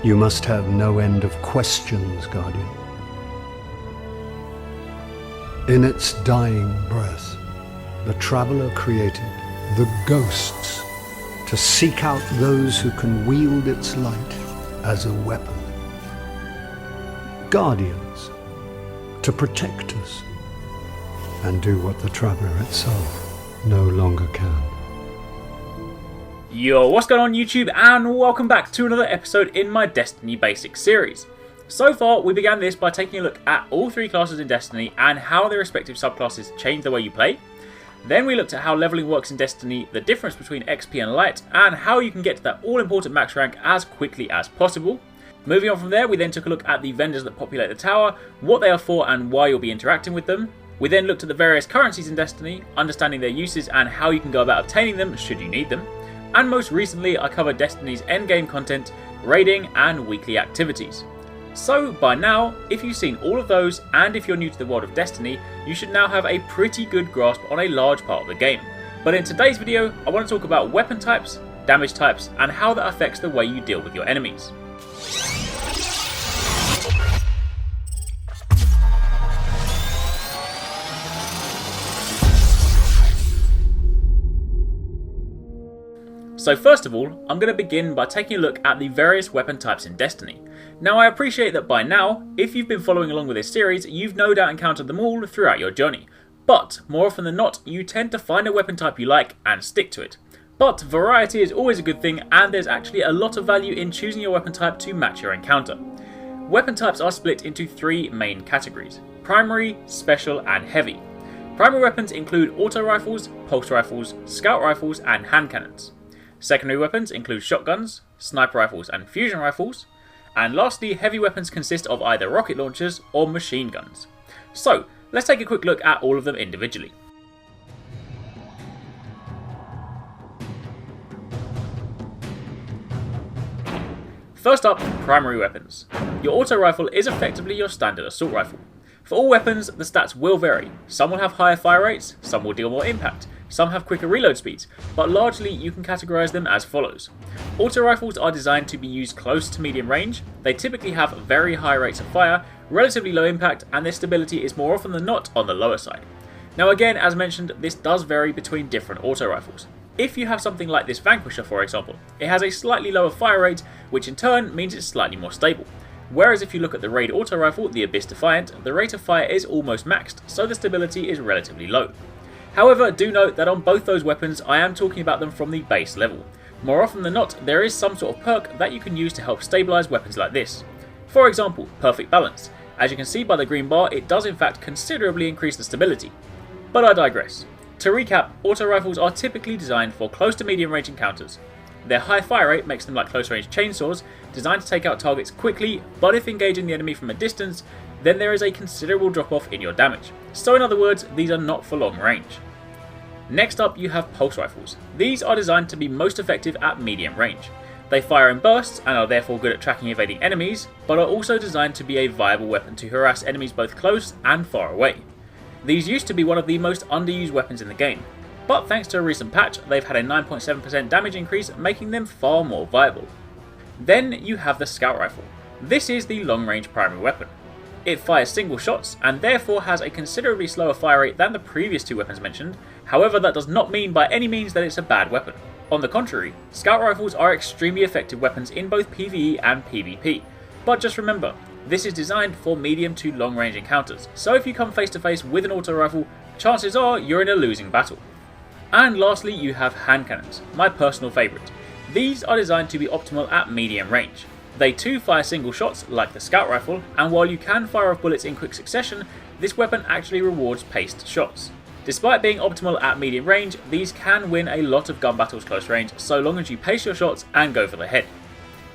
You must have no end of questions, Guardian. In its dying breath, the Traveler created the ghosts to seek out those who can wield its light as a weapon. Guardians to protect us and do what the Traveler itself no longer can. Yo, what's going on YouTube, and welcome back to another episode in my Destiny Basics series. So far, we began this by taking a look at all three classes in Destiny and how their respective subclasses change the way you play. Then we looked at how leveling works in Destiny, the difference between XP and Light, and how you can get to that all-important max rank as quickly as possible. Moving on from there, we then took a look at the vendors that populate the tower, what they are for and why you'll be interacting with them. We then looked at the various currencies in Destiny, understanding their uses and how you can go about obtaining them should you need them. And most recently, I covered Destiny's endgame content, raiding and weekly activities. So by now, if you've seen all of those and if you're new to the world of Destiny, you should now have a pretty good grasp on a large part of the game. But in today's video, I want to talk about weapon types, damage types, and how that affects the way you deal with your enemies. So first of all, I'm going to begin by taking a look at the various weapon types in Destiny. Now I appreciate that by now, if you've been following along with this series, you've no doubt encountered them all throughout your journey. But, more often than not, you tend to find a weapon type you like and stick to it. But variety is always a good thing, and there's actually a lot of value in choosing your weapon type to match your encounter. Weapon types are split into three main categories: primary, special and heavy. Primary weapons include auto rifles, pulse rifles, scout rifles and hand cannons. Secondary weapons include shotguns, sniper rifles and fusion rifles. And lastly, heavy weapons consist of either rocket launchers or machine guns. So, let's take a quick look at all of them individually. First up, primary weapons. Your auto rifle is effectively your standard assault rifle. For all weapons, the stats will vary. Some will have higher fire rates, some will deal more impact, some have quicker reload speeds, but largely you can categorise them as follows. Auto rifles are designed to be used close to medium range. They typically have very high rates of fire, relatively low impact, and their stability is more often than not on the lower side. Now again, as mentioned, this does vary between different auto rifles. If you have something like this Vanquisher for example, it has a slightly lower fire rate, which in turn means it's slightly more stable. Whereas if you look at the raid auto rifle, the Abyss Defiant, the rate of fire is almost maxed, so the stability is relatively low. However, do note that on both those weapons I am talking about them from the base level. More often than not, there is some sort of perk that you can use to help stabilise weapons like this. For example, Perfect Balance. As you can see by the green bar, it does in fact considerably increase the stability. But I digress. To recap, auto rifles are typically designed for close to medium range encounters. Their high fire rate makes them like close range chainsaws, designed to take out targets quickly, but if engaging the enemy from a distance, then there is a considerable drop off in your damage. So in other words, these are not for long range. Next up you have pulse rifles. These are designed to be most effective at medium range. They fire in bursts and are therefore good at tracking evading enemies, but are also designed to be a viable weapon to harass enemies both close and far away. These used to be one of the most underused weapons in the game, but thanks to a recent patch, they've had a 9.7% damage increase, making them far more viable. Then you have the scout rifle. This is the long-range primary weapon. It fires single shots and therefore has a considerably slower fire rate than the previous two weapons mentioned. However, that does not mean by any means that it's a bad weapon. On the contrary, scout rifles are extremely effective weapons in both PvE and PvP. But just remember, this is designed for medium to long range encounters, so if you come face to face with an auto rifle, chances are you're in a losing battle. And lastly, you have hand cannons, my personal favourite. These are designed to be optimal at medium range. They too fire single shots like the scout rifle, and while you can fire off bullets in quick succession, this weapon actually rewards paced shots. Despite being optimal at medium range, these can win a lot of gun battles close range so long as you pace your shots and go for the head.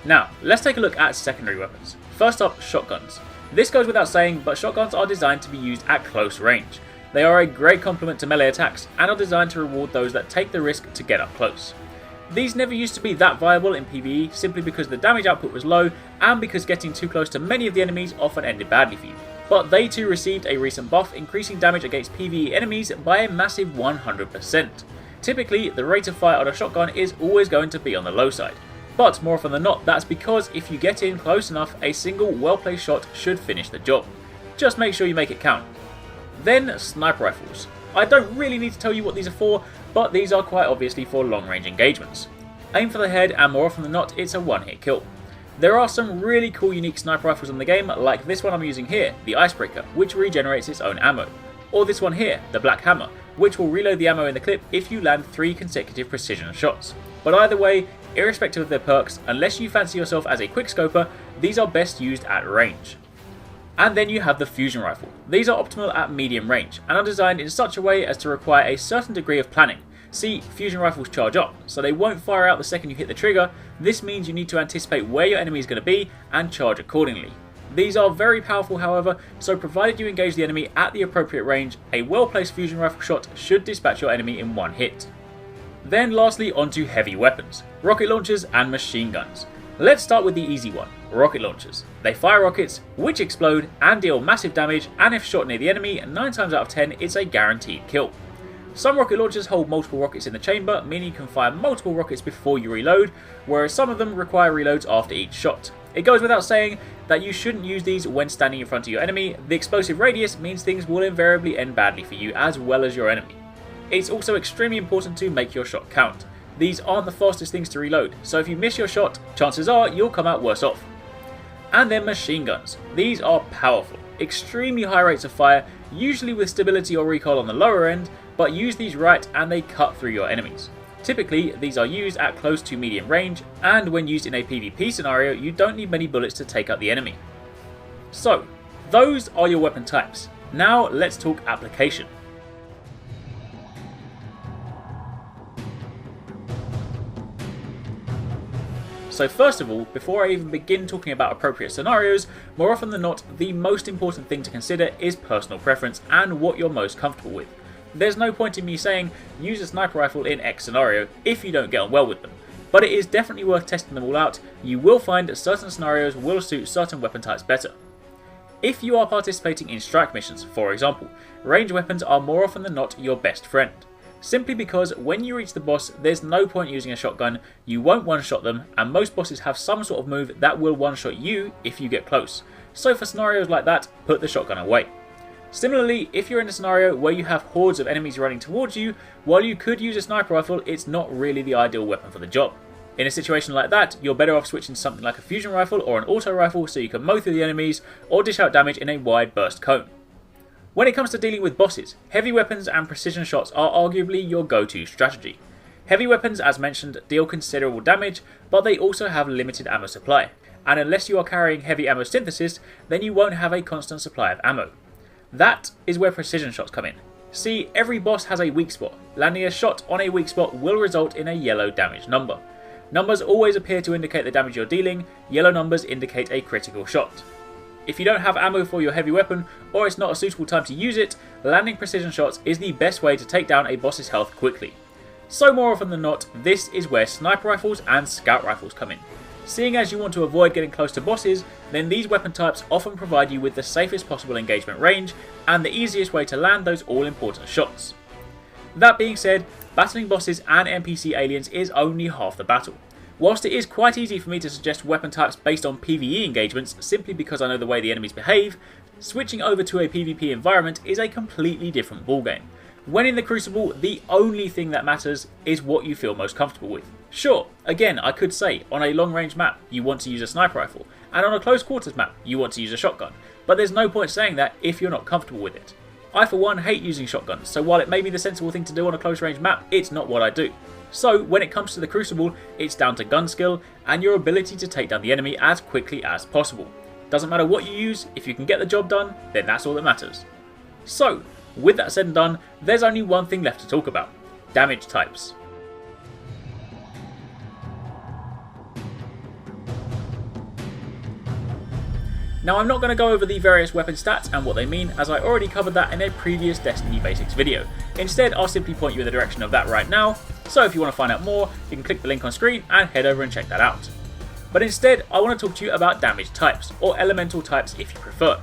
Now, let's take a look at secondary weapons. First up, shotguns. This goes without saying, but shotguns are designed to be used at close range. They are a great complement to melee attacks and are designed to reward those that take the risk to get up close. These never used to be that viable in PvE simply because the damage output was low and because getting too close to many of the enemies often ended badly for you. But they too received a recent buff increasing damage against PvE enemies by a massive 100%. Typically, the rate of fire on a shotgun is always going to be on the low side. But more often than not, that's because if you get in close enough, a single well-placed shot should finish the job. Just make sure you make it count. Then sniper rifles. I don't really need to tell you what these are for, but these are quite obviously for long-range engagements. Aim for the head and more often than not, it's a one-hit kill. There are some really cool unique sniper rifles in the game, like this one I'm using here, the Icebreaker, which regenerates its own ammo. Or this one here, the Black Hammer, which will reload the ammo in the clip if you land 3 consecutive precision shots. But either way, irrespective of their perks, unless you fancy yourself as a quickscoper, these are best used at range. And then you have the fusion rifle. These are optimal at medium range, and are designed in such a way as to require a certain degree of planning. See, fusion rifles charge up, so they won't fire out the second you hit the trigger. This means you need to anticipate where your enemy is going to be and charge accordingly. These are very powerful however, so provided you engage the enemy at the appropriate range, a well-placed fusion rifle shot should dispatch your enemy in one hit. Then lastly onto heavy weapons, rocket launchers and machine guns. Let's start with the easy one, rocket launchers. They fire rockets, which explode and deal massive damage, and if shot near the enemy, 9 times out of 10 it's a guaranteed kill. Some rocket launchers hold multiple rockets in the chamber, meaning you can fire multiple rockets before you reload, whereas some of them require reloads after each shot. It goes without saying that you shouldn't use these when standing in front of your enemy. The explosive radius means things will invariably end badly for you as well as your enemy. It's also extremely important to make your shot count. These aren't the fastest things to reload, so if you miss your shot, chances are you'll come out worse off. And then machine guns. These are powerful, extremely high rates of fire, usually with stability or recoil on the lower end, but use these right and they cut through your enemies. Typically, these are used at close to medium range, and when used in a PvP scenario, you don't need many bullets to take out the enemy. So, those are your weapon types. Now let's talk application. So first of all, before I even begin talking about appropriate scenarios, more often than not, the most important thing to consider is personal preference and what you're most comfortable with. There's no point in me saying use a sniper rifle in X scenario if you don't get on well with them, but it is definitely worth testing them all out. You will find that certain scenarios will suit certain weapon types better. If you are participating in strike missions, for example, range weapons are more often than not your best friend. Simply because when you reach the boss, there's no point using a shotgun, you won't one-shot them, and most bosses have some sort of move that will one-shot you if you get close. So for scenarios like that, put the shotgun away. Similarly, if you're in a scenario where you have hordes of enemies running towards you, while you could use a sniper rifle, it's not really the ideal weapon for the job. In a situation like that, you're better off switching to something like a fusion rifle or an auto rifle so you can mow through the enemies or dish out damage in a wide burst cone. When it comes to dealing with bosses, heavy weapons and precision shots are arguably your go-to strategy. Heavy weapons, as mentioned, deal considerable damage, but they also have limited ammo supply, and unless you are carrying heavy ammo synthesis, then you won't have a constant supply of ammo. That is where precision shots come in. See, every boss has a weak spot. Landing a shot on a weak spot will result in a yellow damage number. Numbers always appear to indicate the damage you're dealing, yellow numbers indicate a critical shot. If you don't have ammo for your heavy weapon, or it's not a suitable time to use it, landing precision shots is the best way to take down a boss's health quickly. So more often than not, this is where sniper rifles and scout rifles come in. Seeing as you want to avoid getting close to bosses, then these weapon types often provide you with the safest possible engagement range, and the easiest way to land those all-important shots. That being said, battling bosses and NPC aliens is only half the battle. Whilst it is quite easy for me to suggest weapon types based on PvE engagements simply because I know the way the enemies behave, switching over to a PvP environment is a completely different ballgame. When in the Crucible, the only thing that matters is what you feel most comfortable with. Sure, again, I could say on a long range map you want to use a sniper rifle, and on a close quarters map you want to use a shotgun, but there's no point saying that if you're not comfortable with it. I for one hate using shotguns, so while it may be the sensible thing to do on a close range map, it's not what I do. So when it comes to the Crucible, it's down to gun skill and your ability to take down the enemy as quickly as possible. Doesn't matter what you use, if you can get the job done, then that's all that matters. So, with that said and done, there's only one thing left to talk about: damage types. Now I'm not going to go over the various weapon stats and what they mean, as I already covered that in a previous Destiny Basics video. Instead, I'll simply point you in the direction of that right now, so if you want to find out more, you can click the link on screen and head over and check that out. But instead, I want to talk to you about damage types, or elemental types if you prefer.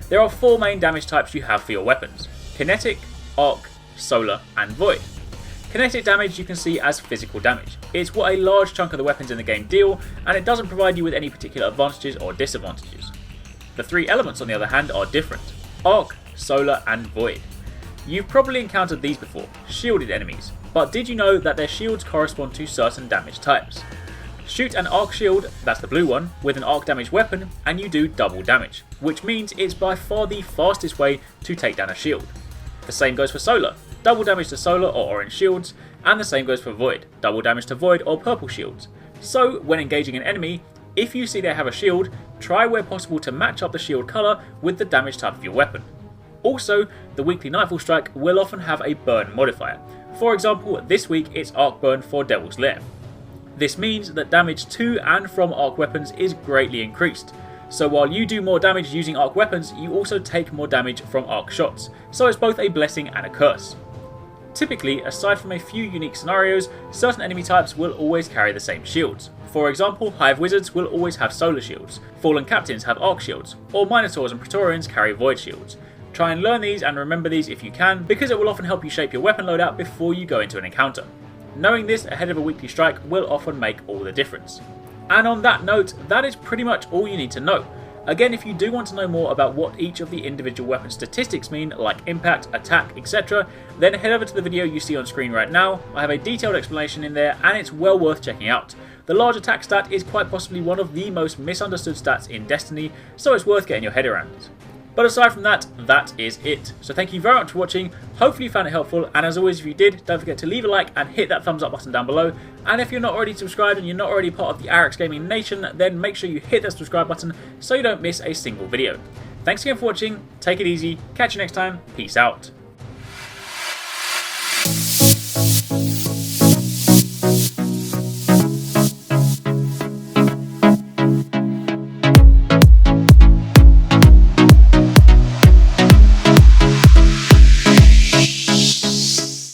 There are 4 main damage types you have for your weapons: Kinetic, Arc, Solar and Void. Kinetic damage you can see as physical damage. It's what a large chunk of the weapons in the game deal, and it doesn't provide you with any particular advantages or disadvantages. The three elements on the other hand are different: Arc, Solar and Void. You've probably encountered these before, shielded enemies, but did you know that their shields correspond to certain damage types? Shoot an arc shield, that's the blue one, with an arc damage weapon and you do double damage, which means it's by far the fastest way to take down a shield. The same goes for Solar, double damage to Solar or orange shields, and the same goes for Void, double damage to Void or purple shields. So when engaging an enemy, if you see they have a shield, try where possible to match up the shield colour with the damage type of your weapon. Also, the weekly Nightfall Strike will often have a burn modifier. For example, this week it's Arc Burn for Devil's Lair. This means that damage to and from arc weapons is greatly increased. So while you do more damage using arc weapons, you also take more damage from arc shots, so it's both a blessing and a curse. Typically, aside from a few unique scenarios, certain enemy types will always carry the same shields. For example, Hive Wizards will always have Solar shields, Fallen Captains have Arc shields, or Minotaurs and Praetorians carry Void shields. Try and learn these and remember these if you can, because it will often help you shape your weapon loadout before you go into an encounter. Knowing this ahead of a weekly strike will often make all the difference. And on that note, that is pretty much all you need to know. Again, if you do want to know more about what each of the individual weapon statistics mean, like impact, attack, etc., then head over to the video you see on screen right now. I have a detailed explanation in there and it's well worth checking out. The large attack stat is quite possibly one of the most misunderstood stats in Destiny, so it's worth getting your head around. But aside from that, that is it. So thank you very much for watching, hopefully you found it helpful, and as always if you did, don't forget to leave a like and hit that thumbs up button down below, and if you're not already subscribed and you're not already part of the Arekkz Gaming Nation, then make sure you hit that subscribe button so you don't miss a single video. Thanks again for watching, take it easy, catch you next time, peace out.